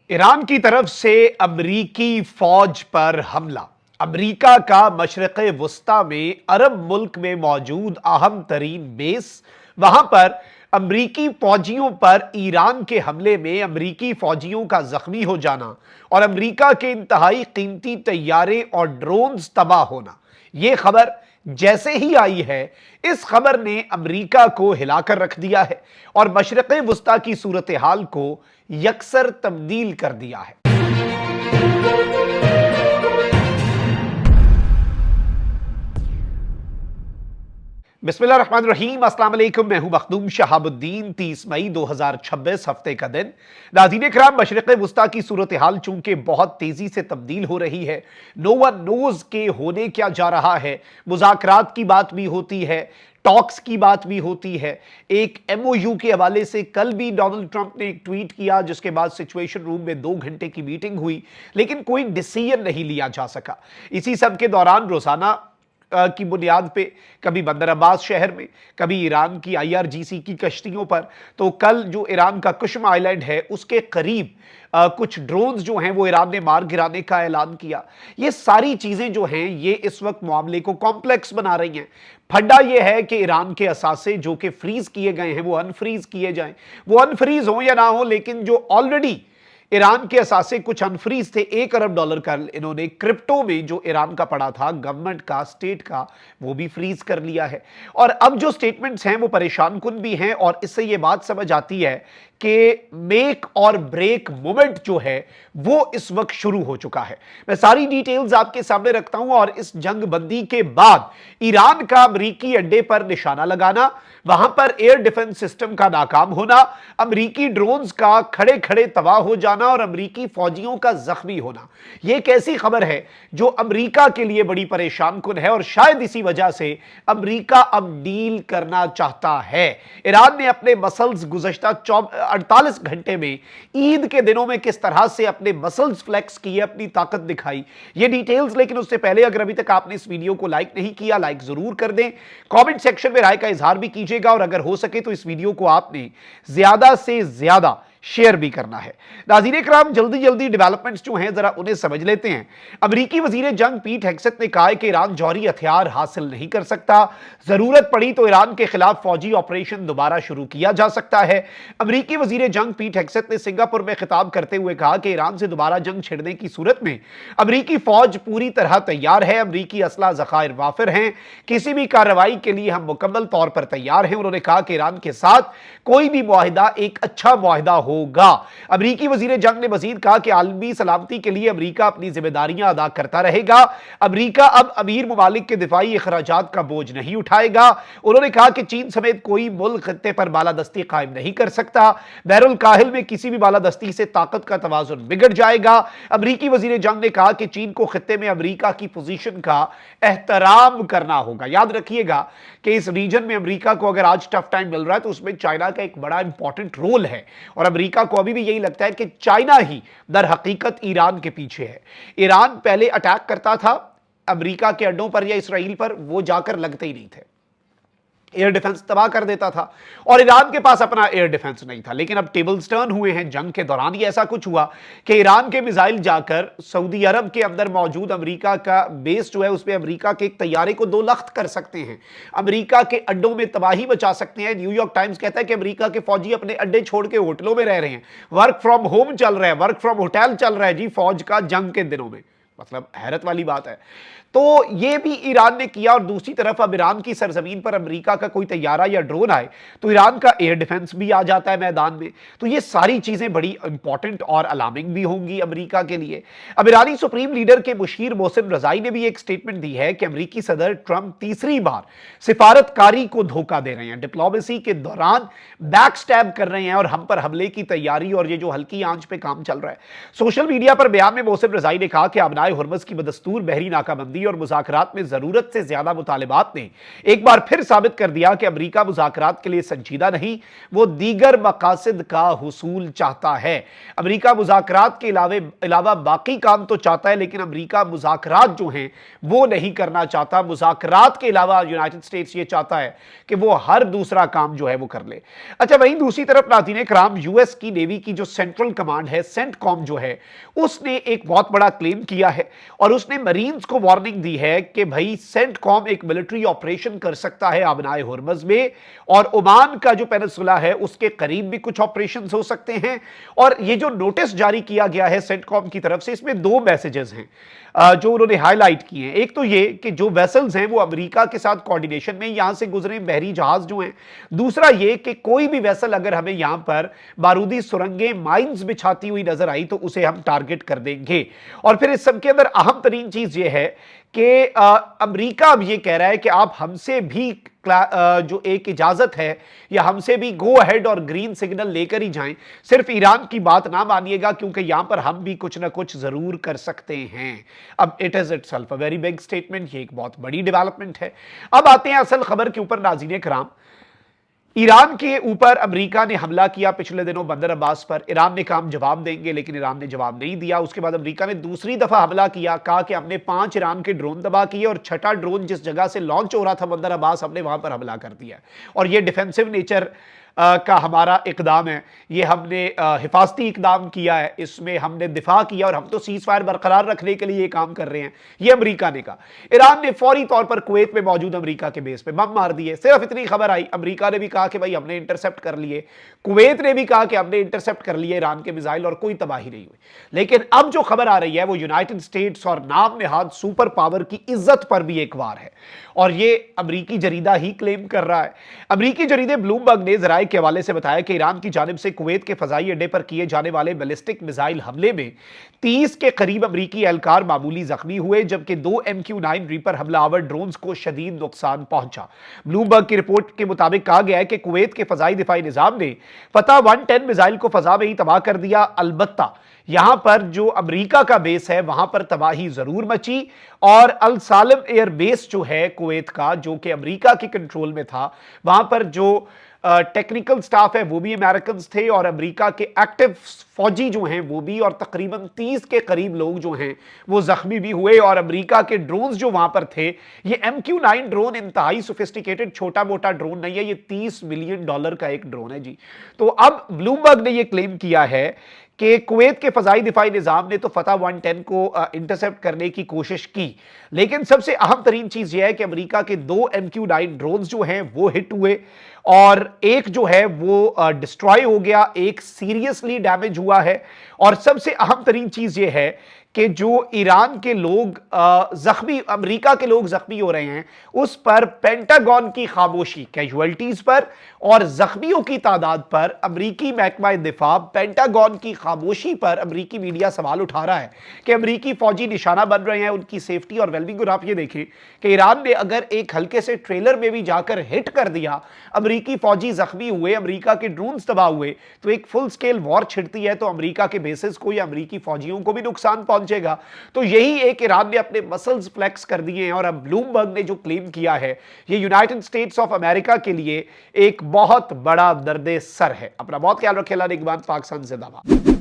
Iran की तरफ से अमरीकी फौज पर हमला। अमरीका का मशरक़ वस्ता में अरब मुल्क में मौजूद अहम तरीन बेस, वहां पर अमरीकी फौजियों पर ईरान के हमले में अमरीकी फौजियों का जख्मी हो जाना और अमरीका के इंतहाई कीमती तैयारे और ड्रोन्स तबाह होना। यह खबर जैसे ही आई है, इस खबर ने अमरीका को हिलाकर रख दिया है और मशरक़ वस्ता की सूरत हाल को यकसर तब्दील कर दिया है। बिस्मिल्लाहिर्रहमानिर्रहीम, अस्सलाम वालेकुम। मैं हूं मखदूम शहाबुद्दीन। 30 मई 2026 हफ्ते का दिन। नाज़रीन किराम, मशरिक़ वस्ता की सूरत हाल चूंकि बहुत तेजी से तब्दील हो रही है, नो वन नोज के होने क्या जा रहा है। मुज़ाकरात की बात भी होती है, टॉक्स की बात भी होती है। एक एमओयू के हवाले से कल भी डोनाल्ड ट्रंप ने एक ट्वीट किया, जिसके बाद सिचुएशन रूम में 2 घंटे की मीटिंग हुई, लेकिन कोई डिसीजन नहीं लिया जा सका। इसी सब के दौरान रोजाना की बुनियाद पे कभी बंदर अब्बास शहर में, कभी ईरान की आईआरजीसी की कश्तियों पर, तो कल जो ईरान का कुशम आइलैंड है उसके करीब कुछ ड्रोन्स जो हैं वो ईरान ने मार गिराने का ऐलान किया। ये सारी चीजें जो हैं ये इस वक्त मामले को कॉम्प्लेक्स बना रही हैं। फड्डा ये है कि ईरान के असासे जो कि फ्रीज किए गए हैं वो अनफ्रीज किए जाएं। वो अनफ्रीज हो या ना हो, लेकिन जो ऑलरेडी ईरान के असासे कुछ अनफ्रीज थे, $1 अरब का इन्होंने क्रिप्टो में जो ईरान का पड़ा था, गवर्नमेंट का, स्टेट का, वो भी फ्रीज कर लिया है। और अब जो स्टेटमेंट्स हैं वो परेशान कुन भी हैं और इससे ये बात समझ आती है कि मेक और ब्रेक मोमेंट जो है वो इस वक्त शुरू हो चुका है। मैं सारी डिटेल्स आपके सामने रखता हूं। और इस जंग बंदी के बाद ईरान का अमरीकी अड्डे पर निशाना लगाना, वहां पर एयर डिफेंस सिस्टम का नाकाम होना, अमरीकी ड्रोन्स का खड़े खड़े तबाह हो जाना और अमरीकी फौजियों का जख्मी होना, यह एक ऐसी खबर है जो अमरीका के लिए बड़ी परेशान कुन है। और शायद इसी वजह से अमरीका अब डील करना चाहता है। ईरान ने अपने मसल्स गुज़श्ता 48 घंटे में ईद के दिनों में किस तरह से अपने मसल्स फ्लेक्स किए, अपनी ताकत दिखाई, ये डिटेल्स। लेकिन उससे पहले अगर अभी तक आपने इस वीडियो को लाइक नहीं किया, लाइक जरूर कर दें। कमेंट सेक्शन में राय का इजहार भी कीजिएगा और अगर हो सके तो इस वीडियो को आपने ज्यादा से ज्यादा शेयर भी करना है। नाज़रीन किराम, जल्दी जल्दी डेवलपमेंट्स जो हैं जरा उन्हें समझ लेते हैं। अमरीकी वजीर जंग पीट हेग्सेथ ने कहा है कि ईरान जौहरी हथियार हासिल नहीं कर सकता, जरूरत पड़ी तो ईरान के खिलाफ फौजी ऑपरेशन दोबारा शुरू किया जा सकता है। अमरीकी वजीर जंग पीट हेग्सेथ ने सिंगापुर में खिताब करते हुए कहा कि ईरान से दोबारा जंग छिड़ने की सूरत में अमरीकी फौज पूरी तरह तैयार है, अमरीकी असला जखायर वाफिर हैं, किसी भी कार्रवाई के लिए हम मुकम्मल तौर पर तैयार हैं। उन्होंने कहा कि ईरान के साथ कोई भी मुआहिदा एक अच्छा मुआहिदा होगा। अमरीकी वजीर जंग ने मजीद कहा कि आलमी सलामती के लिए अमरीका अपनी जिम्मेदारियां अदा करता रहेगा। अमरीका अब अमीर मुमालिक के दिफाई अखराजात का बोझ नहीं उठाएगा। उन्होंने कहा कि चीन समेत कोई मुल्क खत्ते पर बालादस्ती कायम नहीं कर सकता। बैरुल काहिल में किसी भी बालादस्ती से ताकत का तवाजुन बिगड़ जाएगा। अमरीकी वजीर जंग ने कहा कि चीन को खत्ते में अमरीका की पोजीशन का एहतराम करना होगा। याद रखिएगा कि इस रीजन में अमरीका को अगर आज टफ टाइम मिल रहा है तो उसमें चाइना का एक बड़ा इंपॉर्टेंट रोल है और अमरीका को अभी भी यही लगता है कि चाइना ही दर हकीकत ईरान के पीछे है। ईरान पहले अटैक करता था अमरीका के अड्डों पर या इसराइल पर, वो जाकर लगते ही नहीं थे, एयर डिफेंस तबाह कर देता था और ईरान के पास अपना एयर डिफेंस नहीं था। लेकिन अब टेबल्स टर्न हुए हैं। जंग के दौरान ही ऐसा कुछ हुआ कि ईरान के मिसाइल जाकर सऊदी अरब के अंदर मौजूद अमेरिका का बेस जो है उस पर अमेरिका के एक तैयारे को दो लख्त कर सकते हैं, अमेरिका के अड्डों में तबाही मचा सकते हैं। न्यूयॉर्क टाइम्स कहता है कि अमेरिका के फौजी अपने अड्डे छोड़ के होटलों में रह रहे हैं, वर्क फ्रॉम होम चल रहा है, वर्क फ्रॉम होटल चल रहा है जी फौज का जंग के दिनों में। मतलब हैरत वाली बात है। तो यह भी ईरान ने किया। और दूसरी तरफ अब ईरान की सरजमीन पर अमेरिका का कोई तैयारा या ड्रोन आए तो ईरान का एयर डिफेंस भी आ जाता है मैदान में। तो ये सारी चीजें बड़ी इंपॉर्टेंट और अलार्मिंग भी होंगी अमेरिका के लिए। अब ईरानी सुप्रीम लीडर के मुशीर मोहसिन रजाई ने भी एक स्टेटमेंट दी है कि अमेरिकी सदर ट्रंप तीसरी बार सिफारतकारी को धोखा दे रहे हैं, डिप्लोमेसी के दौरान बैक स्टैब कर रहे हैं और हम पर हमले की तैयारी और ये जो हल्की आंच पे काम चल रहा है। सोशल मीडिया पर बयान में मोहसिन रजाई ने कहा कि अबनाए अबनाए हुर्मुज़ की बदस्तूर बहरी नाकाबंदी और मुज़ाकरात में जरूरत से ज्यादा मुतालिबात ने एक बार फिर साबित कर दिया कि अमरीका मुज़ाकरात के लिए संजीदा नहीं, वो दीगर मकासद का हुसूल चाहता है। अमरीका मुज़ाकरात के अलावा बाकी काम तो चाहता है, लेकिन अमरीका मुज़ाकरात जो हैं वो नहीं करना चाहता। मुज़ाकरात के अलावा यूनाइटेड स्टेट्स ये चाहता है कि वो हर दूसरा काम जो है वो कर ले। अच्छा, वहीं दूसरी तरफ नाज़रीन इकराम, यूएस की नेवी की जो सेंट्रल कमांड है, सेंटकॉम जो है, उसने एक बहुत बड़ा क्लेम किया है और उसने मरीन्स को वार्निंग दी है कि भाई सेंटकॉम एक मिलिट्री ऑपरेशन कर सकता है अबनाए हुर्मुज़ में, और ओमान का जो पेनिनसुला है उसके करीब भी कुछ ऑपरेशंस हो सकते हैं। और ये जो नोटिस जारी किया गया है सेंटकॉम की तरफ से, इसमें दो मैसेजेस हैं जो उन्होंने हाईलाइट किए हैं। एक तो ये कि जो वेसल्स हैं वो अमेरिका के साथ कोऑर्डिनेशन में यहां से गुजरे बहरी जहाज जो हैं। दूसरा ये कि कोई भी वेसल अगर हमें यहां पर बारूदी सुरंगें, माइंस बिछाती हुई नजर आई तो उसे हम टारगेट कर देंगे। और फिर इस सब के अंदर अहम तरीन चीज ये है कि अमेरिका अब ये कह रहा है कि आप हमसे भी जो एक इजाजत है या हमसे भी गो अहेड और ग्रीन सिग्नल लेकर ही जाएं, सिर्फ ईरान की बात ना मानिएगा, क्योंकि यहां पर हम भी कुछ ना कुछ जरूर कर सकते हैं। अब it is itself a very big statement, ये एक बहुत बड़ी डेवलपमेंट है। अब आते हैं असल खबर के ऊपर नाज़रीन कराम। ईरान के ऊपर अमेरिका ने हमला किया पिछले दिनों बंदर अब्बास पर। ईरान ने कहा हम जवाब देंगे, लेकिन ईरान ने जवाब नहीं दिया। उसके बाद अमेरिका ने दूसरी दफा हमला किया, कहा कि हमने 5 ईरान के ड्रोन तबाह किए और छठा ड्रोन जिस जगह से लॉन्च हो रहा था बंदर अब्बास, हमने वहां पर हमला कर दिया। और यह डिफेंसिव नेचर का हमारा इकदाम है, ये हमने हिफाजती इकदाम किया है, इसमें हमने दिफा किया और हम तो सीज फायर बरकरार रखने के लिए ये काम कर रहे हैं, ये अमेरिका ने कहा। ईरान ने फौरी तौर पर कुवैत में मौजूद अमेरिका के बेस पे बम मार दिए। सिर्फ इतनी खबर आई, अमेरिका ने भी कहा कि भाई हमने इंटरसेप्ट कर लिए, कुवैत ने भी कहा कि हमने इंटरसेप्ट कर लिए ईरान के मिसाइल, और कोई तबाही नहीं हुई। लेकिन अब जो खबर आ रही है वो यूनाइटेड स्टेट्स और नाम नेहाद सुपर पावर की इज्जत पर भी एक वार है, और ये अमेरिकी जरीदा ही क्लेम कर रहा है। अमेरिकी जरीदे ब्लूमबर्ग ने जराये के हवाले से बताया कि ईरान की जानिब से कुवैत के फजाई अड्डे पर किए जाने वाले बैलिस्टिक मिसाइल हमले में 30 के करीब अमेरिकी एहलकार मामूली जख्मी हुए, जबकि 2 MQ-9 रीपर हमलावर ड्रोन्स को शदीद नुकसान पहुंचा। ब्लूमबर्ग की रिपोर्ट के मुताबिक कहा गया है कि कुवैत के फजाई दिफाई निजाम ने फतह 110 मिसाइल को फजा में ही तबाह कर दिया। अलबत्ता यहां पर जो अमेरिका का बेस है वहां पर तबाही जरूर मची, और अल सालिम एयर बेस जो है कुवैत का, जो कि अमेरिका के कंट्रोल में था, वहां पर जो टेक्निकल स्टाफ है वो भी अमेरिकन थे और अमेरिका के एक्टिव फौजी जो हैं वो भी, और तकरीबन 30 के करीब लोग जो हैं वो जख्मी भी हुए। और अमेरिका के ड्रोन्स जो वहां पर थे, ये MQ-9 ड्रोन इंतहाई सोफिस्टिकेटेड छोटा मोटा ड्रोन नहीं है, ये $30 मिलियन का एक ड्रोन है जी। तो अब ब्लूमबर्ग ने ये क्लेम किया है कि कुवैत के फजाई दिफाई निजाम ने तो फतह 110 को इंटरसेप्ट करने की कोशिश की, लेकिन सबसे अहम तरीन चीज यह है कि अमेरिका के 2 MQ-9 ड्रोन्स जो हैं वो हिट हुए, और एक जो है वो डिस्ट्रॉय हो गया, एक सीरियसली डैमेज हुआ है। और सबसे अहम तरीन चीज ये है कि जो ईरान के लोग जख्मी, अमेरिका के लोग जख्मी हो रहे हैं, उस पर पेंटागन की खामोशी, कैजुअल्टीज पर और जख्मियों की तादाद पर अमेरिकी महकमा दिफा पेंटागन की खामोशी पर अमेरिकी मीडिया सवाल उठा रहा है कि अमेरिकी फौजी निशाना बन रहे हैं उनकी सेफ्टी और वेलबींग। और आप ये देखें कि ईरान ने अगर एक हल्के से ट्रेलर में भी जाकर हिट कर दिया, अमेरिकी फौजी जख्मी हुए, अमेरिका के ड्रोन तबाह हुए, तो एक फुल स्केल वॉर छिड़ती है, तो अमेरिका के बेसिस को या अमेरिकी फौजियों को भी नुकसान पहुंचेगा। तो यही एक ईरान ने अपने मसल्स फ्लेक्स कर दिए हैं, और अब ब्लूमबर्ग ने जो क्लेम किया है ये यूनाइटेड स्टेट्स ऑफ अमेरिका के लिए एक बहुत बड़ा दर्द सर है। अपना बहुत ख्याल रखें। अल्लाह ने पाकिस्तान जिंदाबाद।